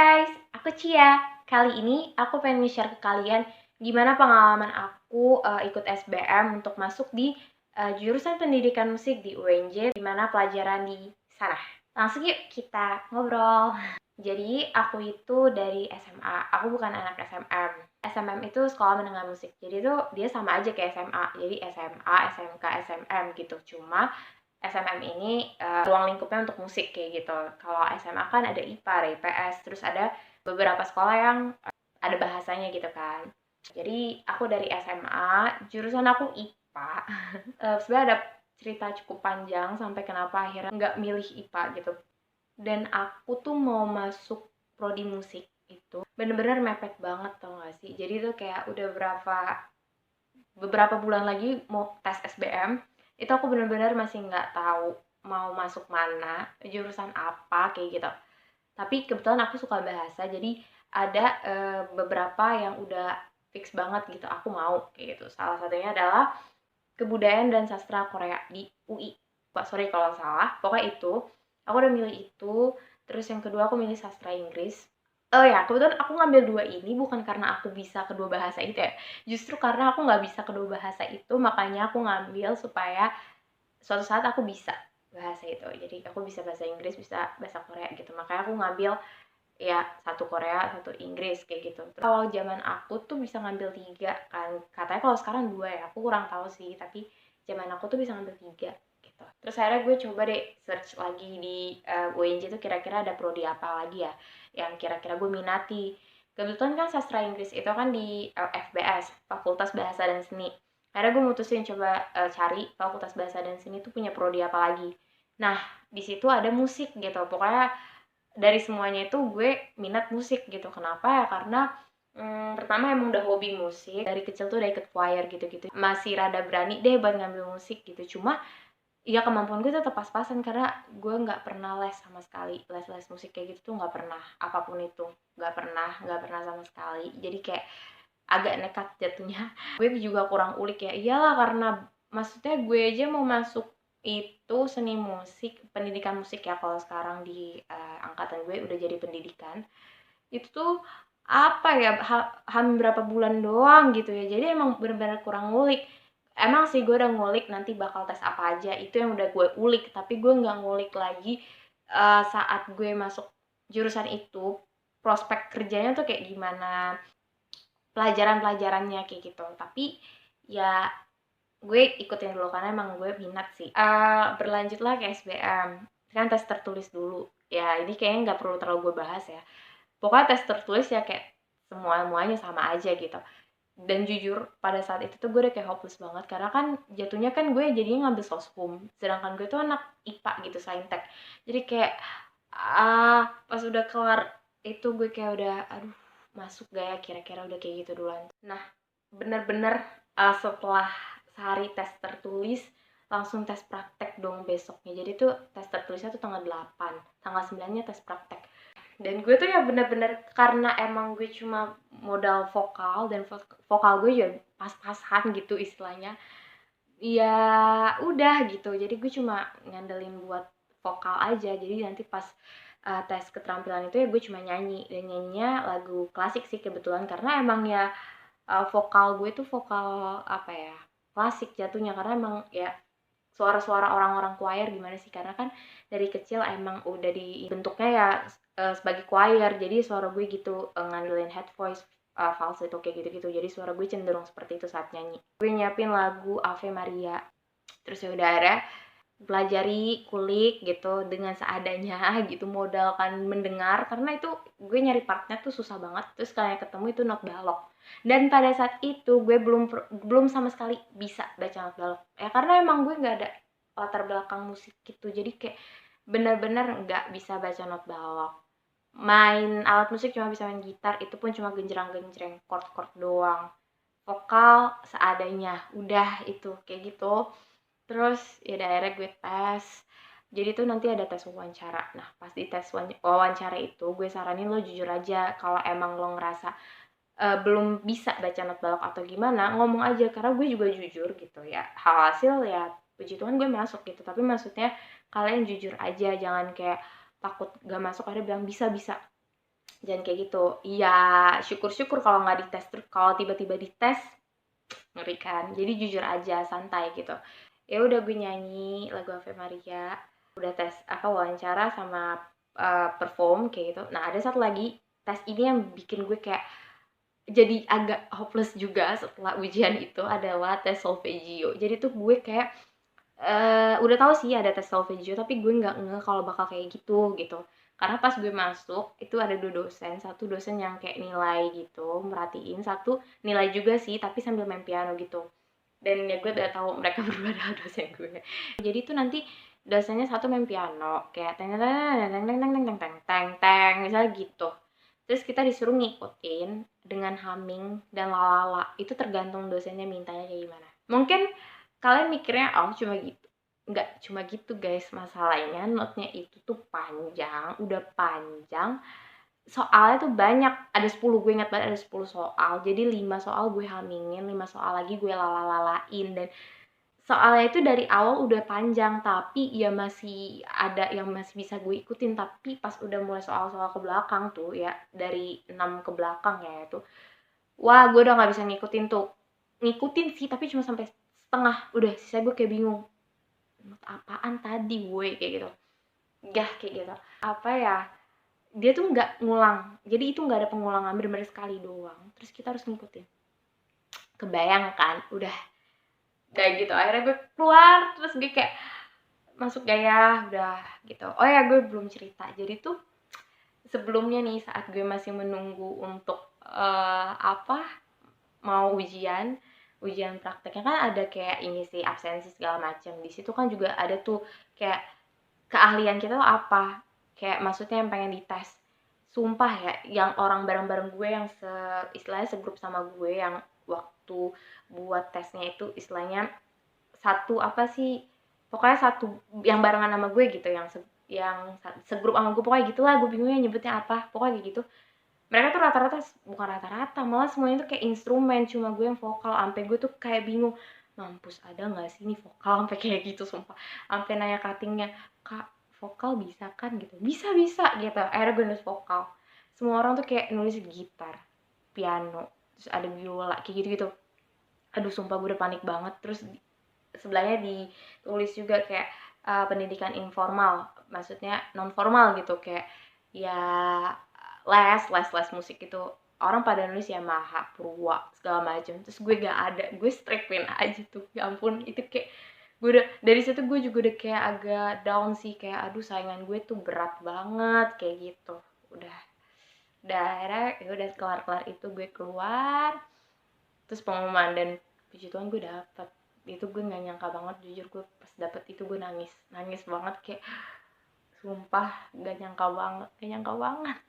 guys, aku Cia. Kali ini aku pengen share ke kalian gimana pengalaman aku ikut SBM untuk masuk di jurusan pendidikan musik di UNJ, gimana pelajaran di sana. Langsung yuk kita ngobrol. Jadi aku itu dari SMA, aku bukan anak SMM. SMM itu sekolah menengah musik, jadi itu dia sama aja kayak SMA, jadi SMA, SMK, SMM gitu. Cuma SMM ini ruang lingkupnya untuk musik kayak gitu. Kalau SMA kan ada IPA, ada IPS, terus ada beberapa sekolah yang ada bahasanya gitu kan. Jadi aku dari SMA, jurusan aku IPA. Sebenarnya ada cerita cukup panjang sampai kenapa akhirnya nggak milih IPA gitu. Dan aku tuh mau masuk prodi musik itu bener-bener mepet banget, tau gak sih? Jadi tuh kayak udah beberapa bulan lagi mau tes SBM, itu aku benar-benar masih nggak tahu mau masuk mana, jurusan apa kayak gitu. Tapi kebetulan aku suka bahasa, jadi ada beberapa yang udah fix banget gitu aku mau kayak gitu. Salah satunya adalah kebudayaan dan sastra Korea di UI. Pak sorry kalau salah, pokoknya itu aku udah milih itu. Terus yang kedua aku milih sastra Inggris. Oh ya, kebetulan aku ngambil dua ini bukan karena aku bisa kedua bahasa itu ya. Justru karena aku nggak bisa kedua bahasa itu, makanya aku ngambil supaya suatu saat aku bisa bahasa itu. Jadi aku bisa bahasa Inggris, bisa bahasa Korea gitu. Makanya aku ngambil ya satu Korea, satu Inggris kayak gitu. Terus kalau zaman aku tuh bisa ngambil tiga kan. Katanya kalau sekarang dua ya, aku kurang tahu sih. Tapi zaman aku tuh bisa ngambil tiga gitu. Terus akhirnya gue coba deh search lagi di UNJ tuh kira-kira ada prodi apa lagi ya yang kira-kira gue minati. Kebetulan kan sastra Inggris itu kan di FBS, Fakultas Bahasa dan Seni. Akhirnya gue mutusin coba cari Fakultas Bahasa dan Seni tuh punya prodi apa lagi. Nah, di situ ada musik gitu. Pokoknya dari semuanya itu gue minat musik gitu. Kenapa ya? Karena pertama emang udah hobi musik. Dari kecil tuh udah ikut choir gitu-gitu. Masih rada berani deh buat ngambil musik gitu. Cuma ya kemampuan gue tetap pas-pasan karena gue nggak pernah les sama sekali. Les-les musik kayak gitu tuh nggak pernah. Apapun itu nggak pernah sama sekali. Jadi kayak agak nekat jatuhnya. Gue juga kurang ulik ya. Iyalah karena maksudnya gue aja mau masuk itu seni musik, pendidikan musik ya kalau sekarang di angkatan gue udah jadi pendidikan. Itu tuh apa ya berapa bulan doang gitu ya. Jadi emang benar-benar kurang ngulik. Emang sih gue udah ngulik nanti bakal tes apa aja. Itu yang udah gue ulik, tapi gue nggak ngulik lagi saat gue masuk jurusan itu prospek kerjanya tuh kayak gimana, pelajaran-pelajarannya kayak gitu. Tapi ya gue ikutin dulu karena emang gue minat sih. Berlanjutlah ke SBM. Kan tes tertulis dulu. Ya ini kayaknya nggak perlu terlalu gue bahas ya. Pokoknya tes tertulis ya kayak semuanya sama aja gitu. Dan jujur pada saat itu tuh gue udah kayak hopeless banget karena kan jatuhnya kan gue jadinya ngambil soshum. Sedangkan gue tuh anak IPA gitu, saintek. Jadi kayak pas udah kelar itu gue kayak udah aduh masuk gak ya kira-kira udah kayak gitu duluan. Nah, bener-bener setelah sehari tes tertulis langsung tes praktek dong besoknya. Jadi tuh tes tertulisnya tuh tanggal 8, tanggal 9-nya tes praktek. Dan gue tuh ya bener-bener karena emang gue cuma modal vokal dan vokal gue juga pas-pasan gitu istilahnya. Ya udah gitu. Jadi gue cuma ngandelin buat vokal aja. Jadi nanti pas tes keterampilan itu ya gue cuma nyanyi, dan nyanyinya lagu klasik sih kebetulan karena emang ya vokal gue tuh vokal apa ya, klasik jatuhnya karena emang ya suara-suara orang-orang choir gimana sih, karena kan dari kecil emang udah dibentuknya ya sebagai choir, jadi suara gue gitu ngandelin head voice, falsetto kayak gitu-gitu, jadi suara gue cenderung seperti itu saat nyanyi. Gue nyiapin lagu Ave Maria, terus ya udah ada pelajari, kulik gitu dengan seadanya gitu, modalkan mendengar karena itu gue nyari partnya tuh susah banget. Terus kalian ketemu itu not balok. Dan pada saat itu gue belum sama sekali bisa baca not balok. Ya karena emang gue nggak ada latar belakang musik gitu. Jadi kayak bener-bener nggak bisa baca not balok. Main alat musik cuma bisa main gitar, itu pun cuma genjreng-genjreng, chord-chord doang. Vokal seadanya, udah itu kayak gitu. Terus ya akhirnya gue tes. Jadi tuh nanti ada tes wawancara. Nah, pas di tes wawancara itu gue saranin lo jujur aja kalau emang lo ngerasa belum bisa baca not balok atau gimana, ngomong aja karena gue juga jujur gitu ya. Hasil ya puji Tuhan gue masuk gitu. Tapi maksudnya kalian jujur aja, jangan kayak takut gak masuk ada bilang bisa-bisa. jangan kayak gitu. Iya, syukur-syukur kalau nggak dites, terus kalau tiba-tiba dites ngeri kan. Jadi jujur aja, santai gitu. Ya udah gue nyanyi lagu Ave Maria, udah tes apa wawancara sama perform kayak gitu. Nah, ada satu lagi tes ini yang bikin gue kayak jadi agak hopeless juga setelah ujian itu adalah tes solfeggio. Jadi tuh gue kayak udah tahu sih ada tes solfeggio, tapi gue nggak ngeh kalau bakal kayak gitu. Karena pas gue masuk, itu ada 2 dosen, satu dosen yang kayak nilai gitu, merhatiin, satu nilai juga sih, tapi sambil main piano gitu. Dan ya gue udah tahu mereka berdua adalah dosen gue. Jadi tuh nanti dosennya satu main piano, kayak teng teng teng teng teng teng teng teng teng, misalnya gitu. Terus kita disuruh ngikutin dengan humming dan lalala. Itu tergantung dosennya mintanya kayak gimana. Mungkin kalian mikirnya, oh cuma gitu. Nggak cuma gitu guys, masalahnya notnya itu tuh panjang, udah panjang. Soalnya tuh banyak, ada 10, gue ingat banget ada 10 soal. Jadi 5 soal gue hummingin, 5 soal lagi gue lalalalain. Dan soalnya itu dari awal udah panjang, tapi ya masih ada yang masih bisa gue ikutin. Tapi pas udah mulai soal-soal ke belakang tuh ya, dari 6 ke belakang ya itu, wah gue udah nggak bisa ngikutin tuh. Ngikutin sih, tapi cuma sampai setengah. Udah, sisa gue kayak bingung. Apaan tadi gue kayak gitu. Gah kayak gitu. Apa ya? Dia tuh nggak ngulang. Jadi itu nggak ada pengulangan, bener-bener sekali doang. Terus kita harus ngikutin. Kebayang kan? Udah gitu. Akhirnya gue keluar, terus gue kayak masuk gaya, udah gitu. Oh ya, gue belum cerita. Jadi tuh sebelumnya nih saat gue masih menunggu untuk apa mau ujian prakteknya kan ada kayak ini sih absensi segala macam. Di situ kan juga ada tuh kayak keahlian kita tuh apa, kayak maksudnya yang pengen dites. Sumpah ya, yang orang bareng-bareng gue yang istilahnya segrup sama gue yang waktu buat tesnya itu istilahnya satu apa sih, pokoknya satu yang barengan sama gue gitu, yang segrup sama gue, pokoknya gitulah, gue bingungnya nyebutnya apa, pokoknya kayak gitu. Mereka tuh rata-rata, bukan rata-rata, malah semuanya tuh kayak instrumen, cuma gue yang vokal. Sampai gue tuh kayak bingung, mampus ada nggak sih ini vokal, sampai kayak gitu sumpah. Sampai nanya cuttingnya, kak vokal bisa kan gitu, bisa bisa gitu. Akhirnya gue nulis vokal. Semua orang tuh kayak nulis gitar, piano, terus ada biola kayak gitu gitu. Aduh sumpah gue udah panik banget. Terus sebelahnya ditulis juga kayak pendidikan informal, maksudnya non formal gitu, kayak ya les musik itu. Orang pada nulis Yamaha, Purwa, segala macam. Terus gue gak ada, gue straight pin aja tuh. Ya ampun, itu kayak gue udah dari situ gue juga udah kayak agak down sih, kayak aduh saingan gue tuh berat banget kayak gitu. Udah akhirnya ya udah kelar-kelar itu gue keluar, terus pengumuman, dan puji Tuhan gue dapet. Itu gue nggak nyangka banget, jujur gue pas dapet itu gue nangis nangis banget, kayak sumpah gak nyangka banget.